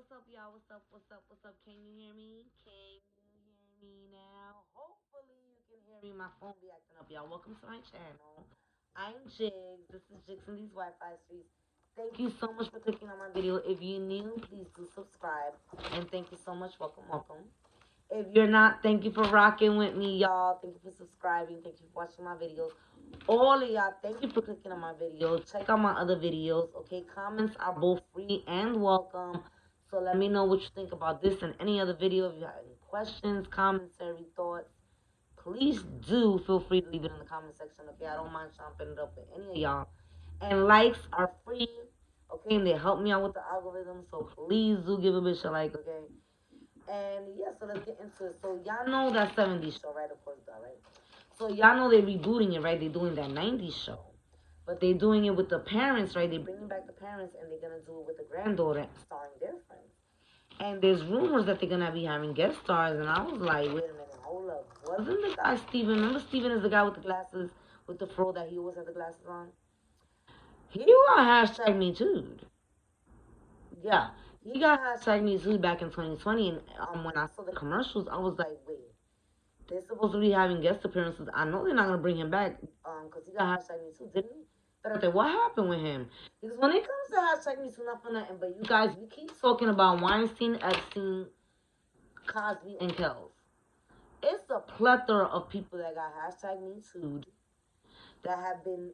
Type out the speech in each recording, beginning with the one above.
what's up, y'all? What's up? What's up? What's up? Can you hear me? Can you hear me now? Hopefully, you can hear me. My phone be acting up, y'all. Welcome to my channel. I'm Jigs. This is Jigs in these Wi-Fi streets. Thank you so much for clicking on my video. If you're new, please do subscribe. And thank you so much. Welcome, welcome. If you're not, thank you for rocking with me, y'all. Thank you for subscribing. Thank you for watching my videos. All of y'all, thank you for clicking on my videos. Check out my other videos, okay? Comments are both free and welcome. So let me know what you think about this and any other video. If you have any questions, commentary, thoughts, please do feel free to leave it in the comment section, okay? I don't mind chopping it up with any of y'all. And likes are free, okay? And they help me out with the algorithm, so please do give a bitch a like, okay? And yeah, so let's get into it. So y'all know that 70s show, right? Of course, right? So y'all know they're rebooting it, right? They're doing that 90s show. But they're doing it with the parents, right? They're bringing back the parents and they're going to do it with the granddaughter starring their friends. And there's rumors that they're going to be having guest stars. And I was like, wait a minute, hold up. Wasn't the guy Steven? Remember Steven is the guy with the glasses, with the fro that he always had the glasses on? He got hashtag me too. Yeah, he got hashtag me too back in 2020. And when I saw the commercials, I was like, wait, they're supposed to be having guest appearances. I know they're not gonna bring him back, cause he got hashtag me too, didn't he? But what happened with him? Because when it comes to hashtag me too, not for nothing, but you guys, we keep talking about Weinstein, Epstein, Cosby, and Kells. It's a plethora of people that got hashtag me too, that have been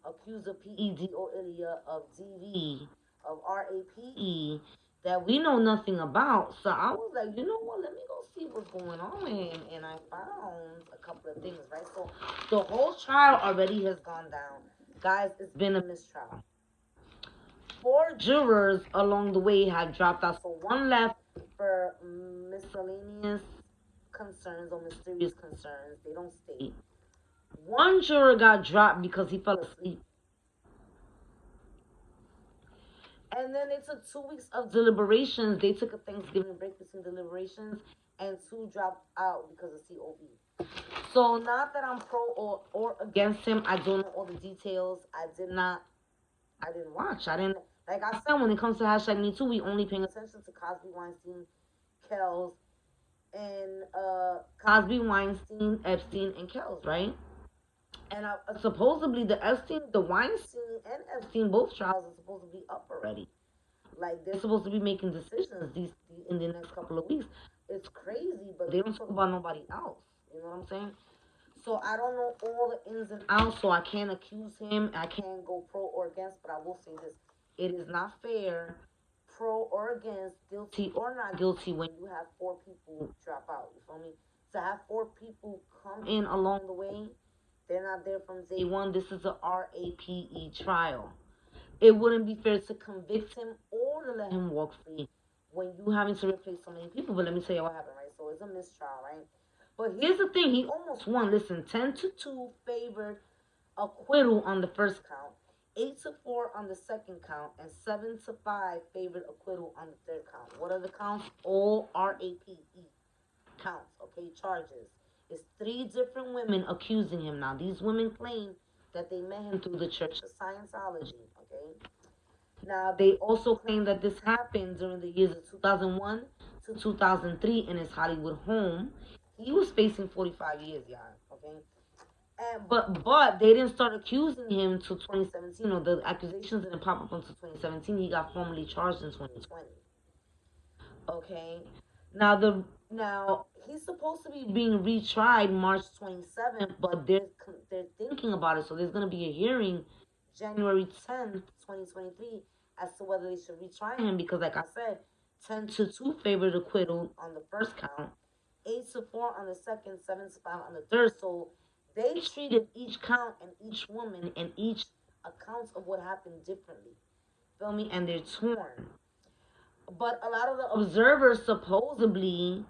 accused of pedophilia, of DV, of RAPE, that we know nothing about. So I was like, you know what? Let me go see what's going on with him. And I found a couple of things, right? So the whole trial already has gone down. Guys, it's been a mistrial. 4 jurors along the way have dropped out. So one left for miscellaneous concerns or mysterious concerns. They don't state. One juror got dropped because he fell asleep. And then they took 2 weeks of deliberations. They took a Thanksgiving break between deliberations, and 2 dropped out because of COV. So not that I'm pro or against him. I don't know all the details. I didn't watch. I didn't, like I said, when it comes to hashtag Me Too, we only paying attention to Cosby, Weinstein, Kells, and Cosby, Weinstein, Epstein, and Kells, right? And supposedly the Weinstein and Epstein, both trials are supposed to be up already. Like they're supposed to be making decisions in the next couple of weeks. It's crazy, but they don't talk about nobody else. You know what I'm saying? So I don't know all the ins and outs, so I can't accuse him. I can't go pro or against, but I will say this: it is not fair, pro or against, guilty or not guilty, when you have 4 people drop out. You feel me? To have 4 people come in along the way, they're not there from day one. This is a RAPE trial. It wouldn't be fair to convict him or to let him walk free when you having to replace so many people. But let me tell you what happened, right? So it's a mistrial, right? But here's the thing: he almost won. Listen, 10-2 favored acquittal on the first count, 8-4 on the second count, and 7-5 favored acquittal on the third count. What are the counts? All RAPE counts, okay, charges. It's 3 different women accusing him now. These women claim that they met him through the Church of Scientology, okay? Now, they also claim that this happened during the years of 2001 to 2003 in his Hollywood home. He was facing 45 years, y'all, okay? But they didn't start accusing him until 2017, or the accusations didn't pop up until 2017. He got formally charged in 2020. Okay. Now he's supposed to be being retried March 27th, but they're thinking about it. So there's gonna be a hearing January 10th, 2023, as to whether they should retry him, because like I said, 10-2 favored acquittal on the first count, 8-4 on the second, 7-5 on the third. So they treated each count and each woman and each accounts of what happened differently. Feel me? And they're torn. But a lot of the observers supposedly,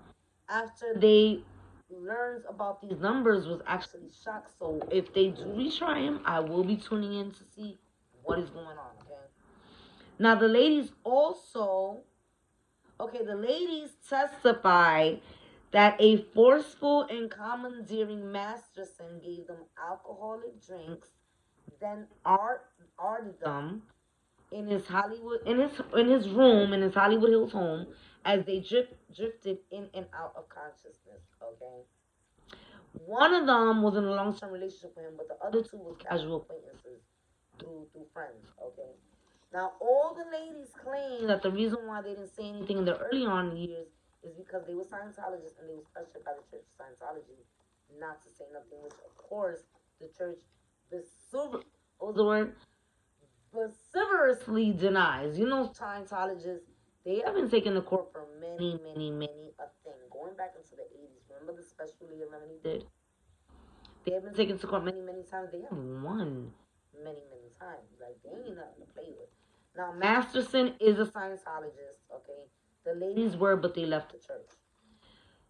after they learned about these numbers, was actually shocked. So if they do retry him, I will be tuning in to see what is going on. Okay. Now the ladies also, the ladies testified that a forceful and commandeering Masterson gave them alcoholic drinks, then arted them, in his room in his Hollywood Hills home as they drifted in and out of consciousness. Okay, one of them was in a long term relationship with him, but the other two was casual acquaintances through friends. Okay, now all the ladies claim that the reason why they didn't say anything in the early on years is because they were Scientologists and they was pressured by the Church of Scientology not to say nothing, which of course the church what was the word? Vociferously denies. You know, Scientologists, they have been taken to court for many, many, many a thing. Going back into the 80s, remember the special Leah Remini did? They have been taken to court many, many times. They have won many, many times. Like, they ain't nothing to play with. Now, Masterson is a Scientologist, okay? The ladies were, but they left the church.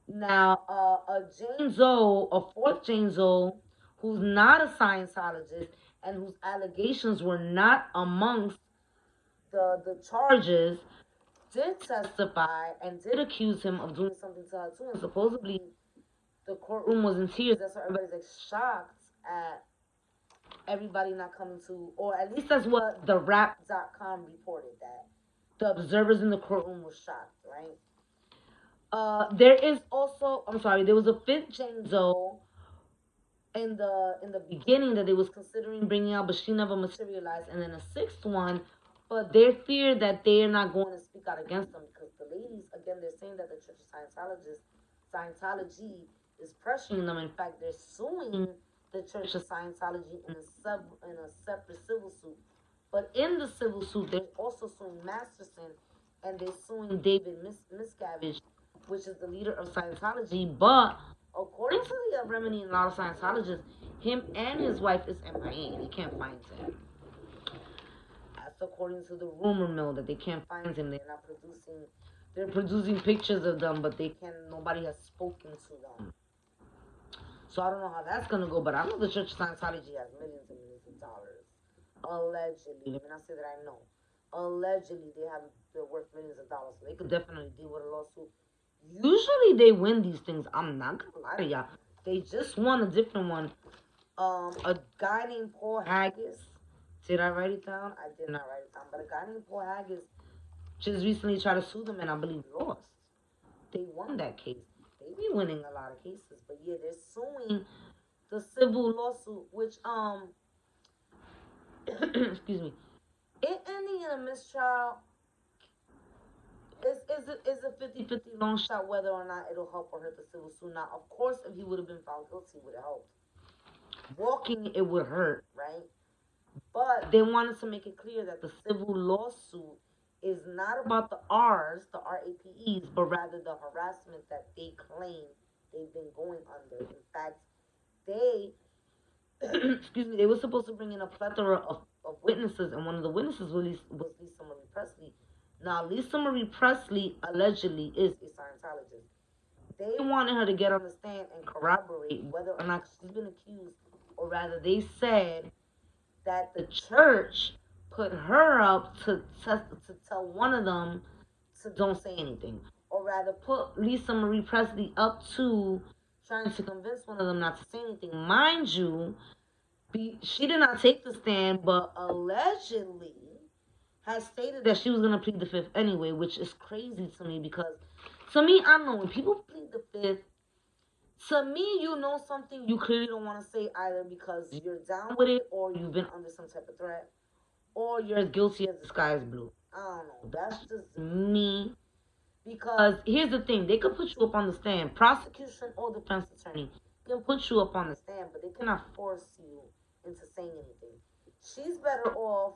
Now, a Jane Zoe, a fourth Jane Zoe, who's not a Scientologist and whose allegations were not amongst the charges, did testify and did accuse him of doing something to her too. And supposedly, the courtroom was in tears. That's why everybody's like shocked at everybody not coming to, or at least that's what the Rap.com reported, that the observers in the courtroom were shocked, right? There is also, I'm sorry, there was a fifth Jane Doe in the beginning that they was considering bringing out, but she never materialized, and then a sixth one, but they fear that they are not going to speak out against them because the ladies, again, they're saying that the Church of Scientology is pressuring them. In fact, they're suing the Church of Scientology in a separate civil suit. But in the civil suit, they're also suing Masterson, and they're suing David Miscavige, which is the leader of Scientology. But according to the Remini and a lot of Scientologists, him and his wife is MIA. They can't find him. That's according to the rumor mill, that they can't find him. They're not producing. They're producing pictures of them, but they can't. Nobody has spoken to them. So I don't know how that's gonna go. But I know the Church of Scientology has millions and millions of dollars. Allegedly, let me not say that I know. Allegedly, they're worth millions of dollars, so they could definitely deal with a lawsuit. Usually, they win these things. I'm not gonna lie to y'all. They just won a different one. A guy named Paul Haggis. Did I write it down? I did not write it down. But a guy named Paul Haggis just recently tried to sue them, and I believe lost. They won that case. They be winning a lot of cases, but yeah, they're suing the civil lawsuit, which excuse me, it ending in a mistrial is a 50-50 long shot whether or not it'll help or hurt the civil suit. Now, of course, if he would have been found guilty, it would have helped. Walking, it would hurt, right? But they wanted to make it clear that the civil lawsuit is not about the R's, the RAPEs, but rather the harassment that they claim they've been going under. In fact, they excuse me, they were supposed to bring in a plethora of witnesses, and one of the witnesses was Lisa Marie Presley. Now, Lisa Marie Presley allegedly is a Scientologist. They wanted her to get on the stand and corroborate whether or not she's been accused, or rather, they said that the church put her up to tell one of them to don't say anything, or rather, put Lisa Marie Presley up to trying to convince one of them not to say anything. Mind you, she did not take the stand, but allegedly has stated that she was going to plead the fifth anyway, which is crazy to me because, to me, I don't know, when people plead the fifth, to me, you know something you clearly don't want to say either because you're down with it, or you've been under some type of threat, or you're as guilty as the sky is blue. I don't know. That's just me. Because here's the thing, they could put you up on the stand. Prosecution or defense attorney can put you up on the stand, but they cannot force you into saying anything. She's better off.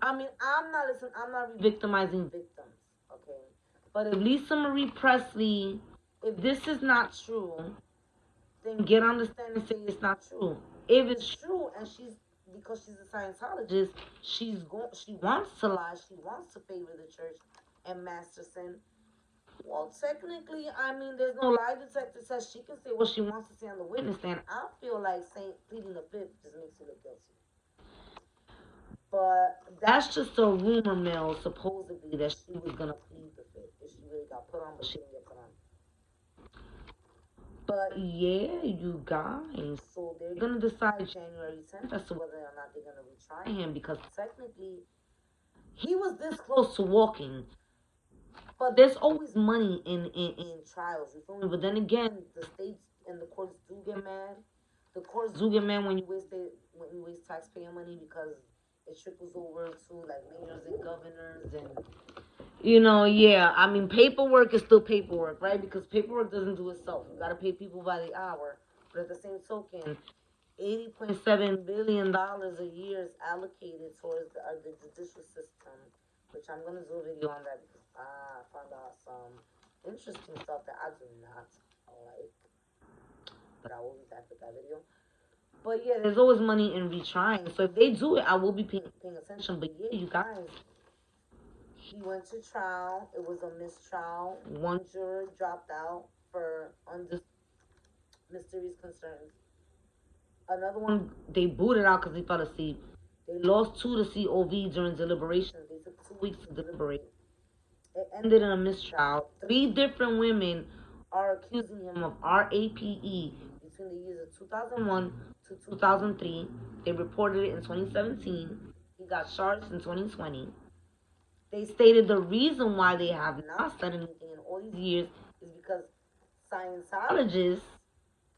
I mean, I'm not re-victimizing victims, okay? But if Lisa Marie Presley, if this is not true, then get on the stand and say it's not true. If it's true, and because she's a Scientologist, she wants to lie, she wants to favor the church and Masterson. Well, technically, I mean, there's no lie detector says she can say what she wants to say on the witness stand. I feel like pleading the fifth just makes you look guilty. But that's just a rumor mill, supposedly, that she was going to plead the fifth. If she really got put on, but she didn't get put on. But yeah, you guys. So they're going to decide January 10th as to whether or not they're going to retry him, because technically He was this close to walking. But there's always money in trials, you feel me? But then again, the states and the courts do get mad. The courts do get mad when you waste taxpayer money because it trickles over to like mayors and governors and yeah. I mean, paperwork is still paperwork, right? Because paperwork doesn't do itself. You gotta pay people by the hour. But at the same token, $80.7 billion a year is allocated towards the judicial system, which I'm gonna do a video on that because I found out some interesting stuff that I do not like. But I will be back with that video. But yeah, there's always money in retrying. So if they do it, I will be paying attention. But yeah, you guys, he went to trial. It was a mistrial. One juror dropped out for mysterious concerns. Another one, they booted out because he fell asleep. They lost 2 to COV during deliberations. They took 2 weeks to deliberate. It ended in a mistrial. 3 different women are accusing him of RAPE between the years of 2001 to 2003. They reported it in 2017. He got charged in 2020. They stated the reason why they have not said anything in all these years is because Scientologists,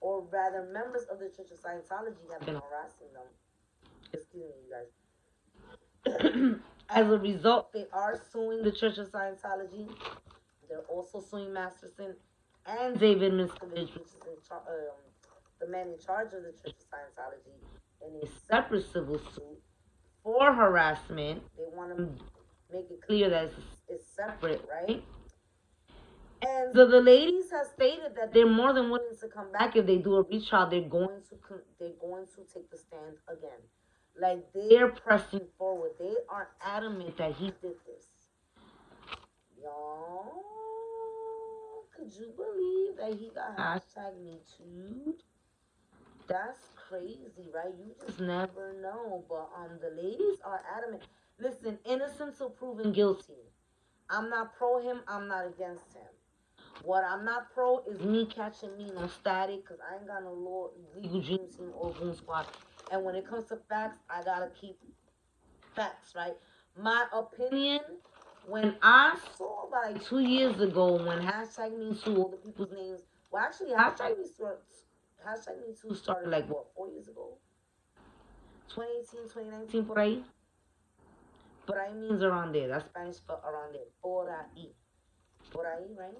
or rather members of the Church of Scientology, have been harassing them. Excuse me, you guys. As a result, they are suing the Church of Scientology. They're also suing Masterson and David Miscavige, which is the man in charge of the Church of Scientology, in a separate civil suit for harassment. They want to make it clear that it's separate, right? And so the ladies have stated that they're more than willing to come back if they do a retrial. They're going to take the stand again. Like, they're pressing forward. They are adamant that he did this. Y'all, could you believe that he got hashtag Me Too? That's crazy, right? You just never know. But the ladies are adamant. Listen, innocent till proven guilty. I'm not pro him. I'm not against him. What I'm not pro is me catching me no static, because I ain't got no legal dream team or goon squad. And when it comes to facts, I gotta keep facts, right? My opinion, when I saw like 2 years ago when hashtag Me Too, all the people's names, well, actually, hashtag Me Too started like what, 4 years ago? 2018, 2019, por ahí. Por ahí means around there. That's Spanish for around there. Por ahí. Por ahí, right?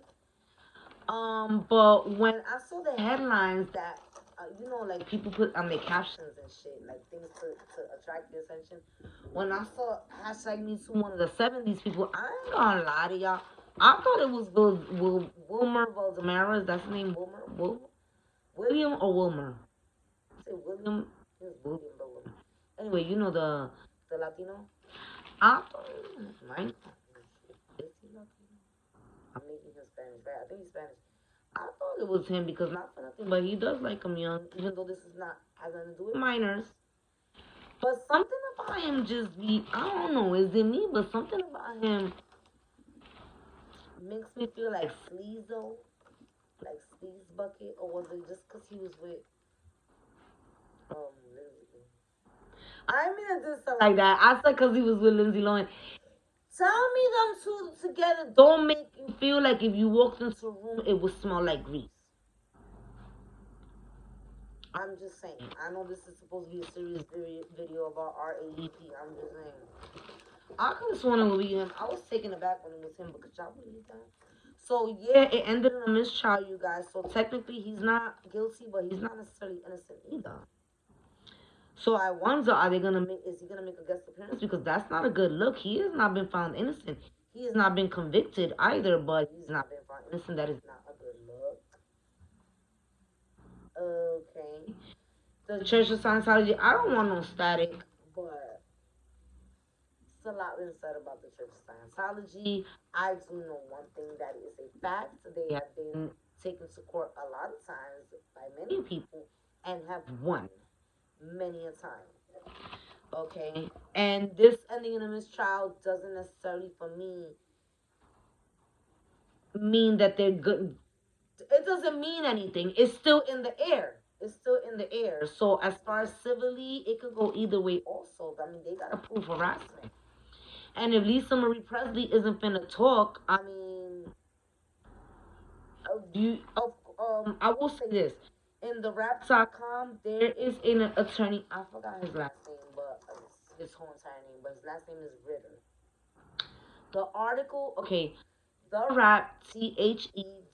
But when I saw the headlines that, like people put on their captions and shit, like things to attract your attention. When I saw hashtag Me Too, one of the 70s people, I ain't gonna lie to y'all. I thought it was Wilmer Valderrama. That's the name, Wilmer? William or Wilmer? I say William. It's William Wilmer. Anyway, the Latino. I thought it was mine. I'm making him Spanish, right? I think he's Spanish. I thought it was him because not for nothing, but he does like him young, even though this is not has nothing to do with minors. But something about him I don't know, is it me? But something about him makes me feel like Sleezo, like Sleaze Bucket, or was it just because he was with Lindsay? I mean, it just sound like that. I said because he was with Lindsay Lohan. Tell me them two together don't make you feel like if you walked into a room, it would smell like grease. I'm just saying. I know this is supposed to be a serious video about RAEP. I'm just saying. I could have sworn it would be him. I was taken aback when it was him, but could y'all believe that? So, yeah, it ended in a mistrial, you guys. So, technically, he's not guilty, but he's not necessarily innocent either. So I wonder, is he gonna make a guest appearance? Because that's not a good look. He has not been found innocent. He has not been convicted either, but he's not been found innocent. That is not a good look. Okay. The Church of Scientology, I don't want no static, but it's a lot been said about the Church of Scientology. I do know one thing that is a fact. They have been taken to court a lot of times by many people and have won many a time. Okay, and this ending in a mistrial doesn't necessarily, for me, mean that they're good. It doesn't mean anything. It's still in the air. It's still in the air. So as far as civilly, it could go either way. Also, I mean, they gotta prove harassment. And if Lisa Marie Presley isn't finna talk, I mean, I will say this. In the rap.com, there is an attorney, I forgot his last name, but his whole entire name, but his last name is Ritter. The article, okay, the rap, THEWRAP.com.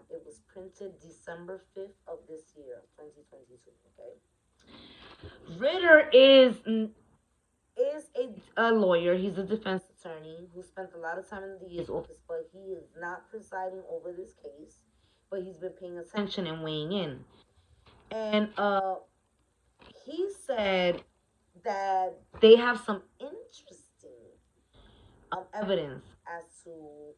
It was printed December 5th of this year, 2022, okay? Ritter is a lawyer. He's a defense attorney who spent a lot of time in the DA's office, but he is not presiding over this case. But he's been paying attention and weighing in. And he said that they have some interesting evidence as to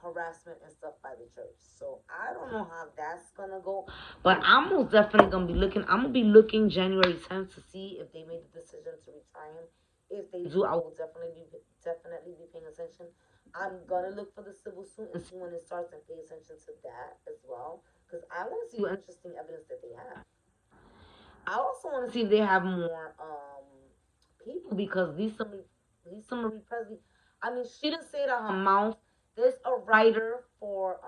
harassment and stuff by the church. So I don't know how that's gonna go, but I'm most definitely gonna be looking. I'm gonna be looking January 10th to see if they made the decision to retry him. If they do, I will definitely be paying attention. I'm gonna look for the civil suit and see when it starts and pay attention to that as well, because I want to see what interesting evidence that they have. I also want to see if they have more people, because Lisa Marie Presley, I mean, she didn't say it out her mouth. There's a writer for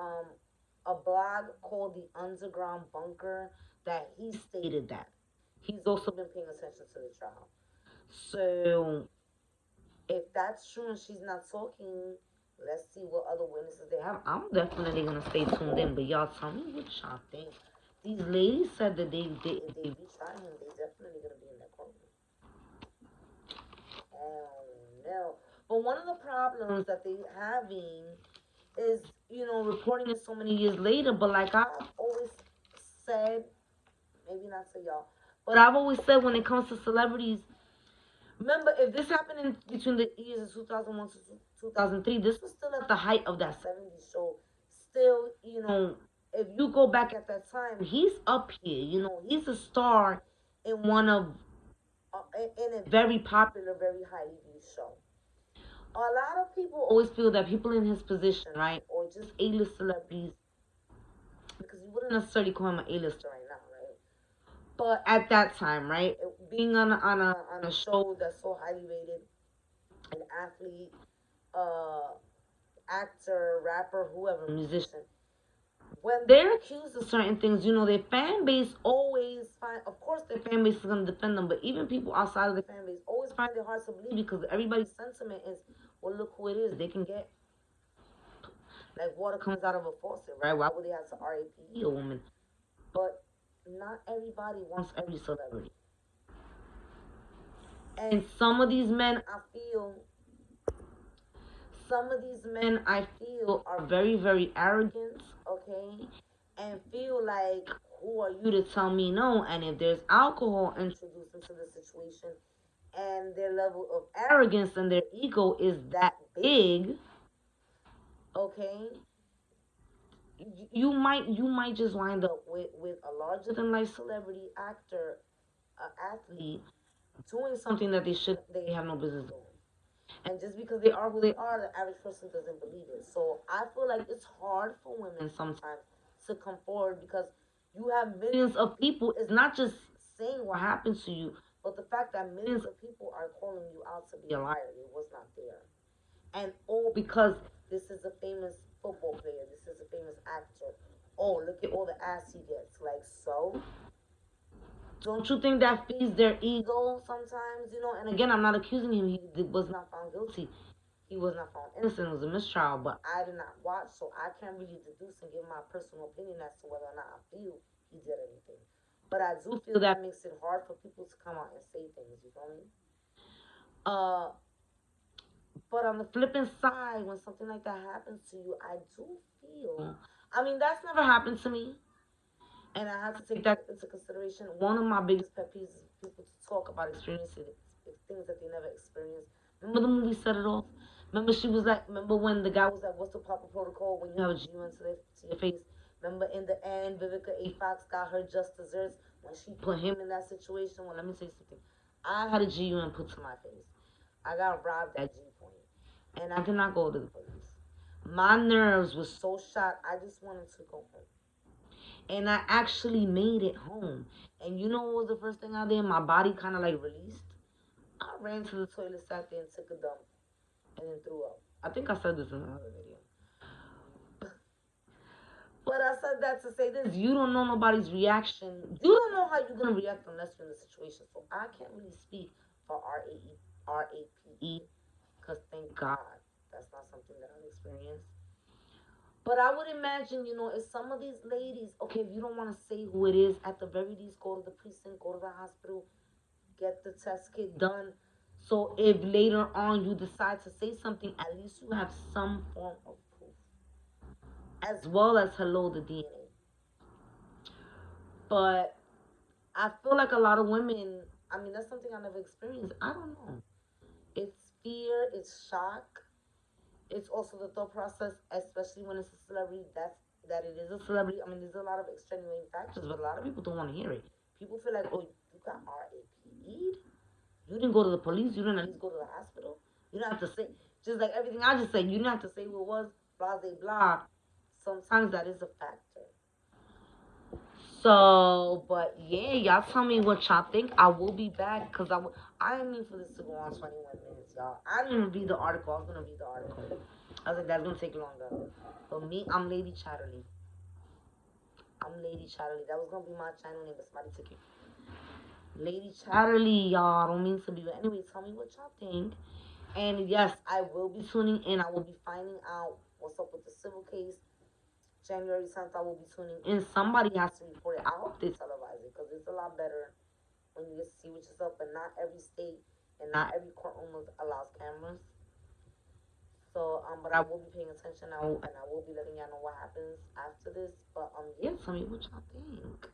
a blog called The Underground Bunker that he stated that. He's also been paying attention to the trial. So if that's true and she's not talking, let's see what other witnesses they have. I'm definitely gonna stay tuned in, but y'all tell me what y'all think. These ladies said that if they retry him, they definitely gonna be in that courtroom. Oh no. But one of the problems that they having is, reporting it so many years later. But like I've always said, maybe not to y'all, but I've always said when it comes to celebrities, remember, if this happened in between the years of 2001 to 2003, this was still at the height of that 70s show. Still, if you go back at that time, he's up here. He's a star in one of, in a very popular, very highly viewed show. A lot of people always feel that people in his position, right, or just A-list celebrities, because you wouldn't necessarily call him an A-lister right now, right? But at that time, right, being on a show that's so highly rated, an athlete, actor, rapper, whoever, musician, when they're accused of certain things, their fan base always find, of course, their fan base is going to defend them, but even people outside of the fan base always find it hard to believe, because everybody's sentiment is, well, look who it is. They can get, like, water comes out of a faucet, right? Why would they have to RAPE a woman? But not everybody wants every celebrity. And some of these men, I feel are very, very arrogant, okay? And feel like, who are you to tell me no? And if there's alcohol introduced into the situation, and their level of arrogance and their ego is that big, okay, you might just wind up with a larger than life celebrity, actor, athlete, doing something that they have no business doing. And just because they are who they are, the average person doesn't believe it. So I feel like it's hard for women sometimes to come forward, because you have millions of people. It's not just saying what happened to you, but the fact that millions of people are calling you out to be a liar. It was not there. And all because this is a famous football player. This is a famous actor. Oh, look at all the ass he gets. Like, so? Don't you think that feeds their ego sometimes? And again, I'm not accusing him. He was not found guilty. He was not found innocent. It was a mistrial. But I did not watch, so I can't really deduce and give my personal opinion as to whether or not I feel he did anything. But I do feel that makes it hard for people to come out and say things. You feel me? But on the flipping side, when something like that happens to you, I do feel. I mean, that's never happened to me. And I have to take that into consideration. One of my biggest pet peeves is people to talk about experiencing things that they never experienced. Remember the movie Set It Off? Remember when the guy was like, what's the proper protocol when you have a GUN to your face? Remember in the end, Vivica A. Fox got her just desserts when she put him in that situation? Well, let me say something. I had a GUN put to my face. I got robbed at G Point. And I did not go to the police. My nerves were so shot, I just wanted to go home. And I actually made it home. And you know what was the first thing I did? My body kind of like released. I ran to the toilet, sat there, and took a dump, and then threw up. I think I said this in another video. But I said that to say this: you don't know nobody's reaction. You don't know how you're gonna react unless you're in the situation. So I can't really speak for RAPE, because thank God that's not something that I've experienced. But I would imagine, if some of these ladies, okay, if you don't want to say who it is, at the very least, go to the precinct, go to the hospital, get the test kit done. So if later on you decide to say something, at least you have some form of proof, as well as hello the DNA. But I feel like a lot of women, I mean, that's something I never experienced. I don't know. It's fear, it's shock, it's also the thought process, especially when it's a celebrity. That it is a celebrity. I mean, there's a lot of extenuating factors, but a lot of people don't want to hear it. People feel like, oh, you got RAPE. You didn't go to the police. You didn't at least go to the hospital. You don't have to say, just like everything I just said. You didn't have to say who it was. Blah blah blah. Sometimes that is a factor. So, but yeah, y'all tell me what y'all think. I will be back because I didn't mean for this to go on 21 minutes, y'all. I didn't even read the article. I was gonna read the article. I was like, that's gonna take longer. But me, I'm Lady Chatterley. I'm Lady Chatterley. That was gonna be my channel name, but somebody took it. Lady Chatterley, y'all. I don't mean to be, but anyway, tell me what y'all think. And yes, I will be tuning in. I will be finding out what's up with the civil case. January 10th, I will be tuning in. Somebody has to report it. I hope they televise it because it's a lot better when you get to see what yourself. But not every state and not every courtroom allows cameras. So, but I will be paying attention now, and I will be letting y'all know what happens after this. But yeah, tell me what y'all think.